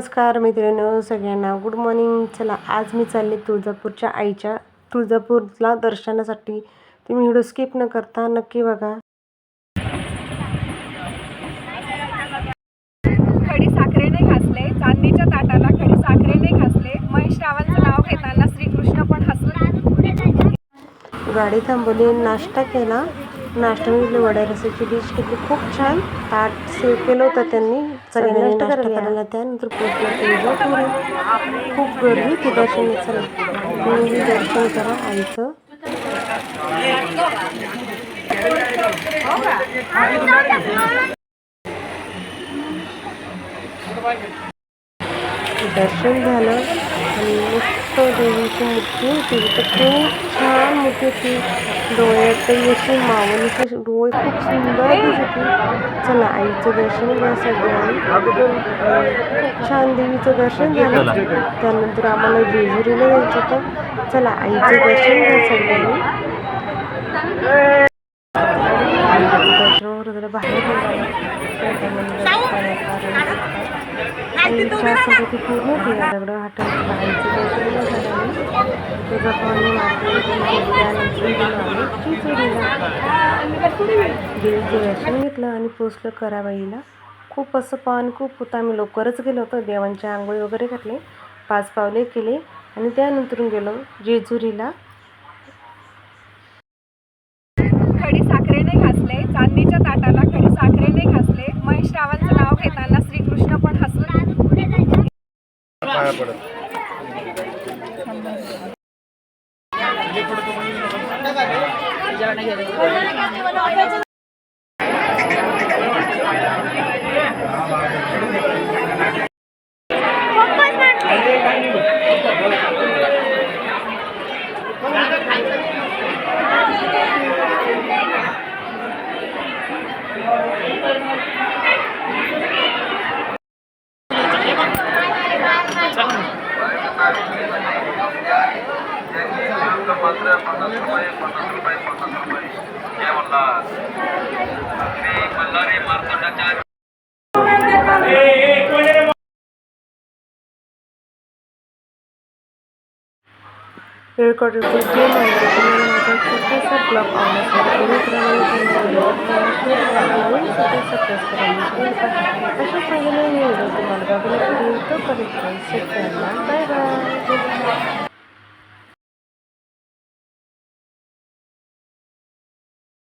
नमस्कार मित्रांनो, सगळ्यांना गुड मॉर्निंग. चला, आज मी चालले तुळजापूरच्या आईच्या तुळजापूरला दर्शनासाठी. तुम्ही व्हिडिओ स्किप न करता नक्की बघा. खडी साखरेने घासले, चांदीच्या ताटाला खडी साखरेने घासले, महेश रावांचं नाव घेताना श्रीकृष्ण पण हसले. गाडी थांबवली, नाश्ता केला. नाश्त्यामध्ये वड्या रसाची डिश घेतली. खूप छान ताट सेव केलं होतं त्यांनी. सगळ्यांनी नाश्ता करायला. त्यानंतर तुळजापूर खूप गर्दी होती दर्शनाचं. तुम्ही दर्शन करा आईचं. दर्शन झालं आणि मस्त देवीची मूर्ती होती. तर खूप छान मूर्ती होती. डोळ्यातही अशी मावळीचे डोळे खूप सुंदर दिसत होती. चला, आईचं दर्शन घ्या सगळ्यांनी. खूप छान देवीचं दर्शन झालं. त्यानंतर आम्हाला जेजुरीला जायचं होतं. चला, आईचं दर्शन घ्या सगळ्यांनी. दर्शनावर जरा बाहेर आईच्या सगळी पूर्ण होती. दगडं हाताचं आईचं दर्शन झालं. तुळजाभवानी देवीचं दर्शन घेतलं आणि पोचलं कराबाईला. खूप असं पान खूप होतं. आम्ही लवकरच गेलो होतो. देवांच्या आंघोळी वगैरे घातले, 5 पावले केले आणि त्यानंतर गेलो जेजुरीला. खडी साखरेने घासले, चांदीच्या ताटाला खडी साखरेने घासले, महेश रावांचं नाव घेताना श्रीकृष्ण पण हसले. येळकोट तुम्हाला माझा छोटासा ब्लॉग आवडला अशा प्रकारे व्हिडिओ तुम्हाला बघायला. Bye bye.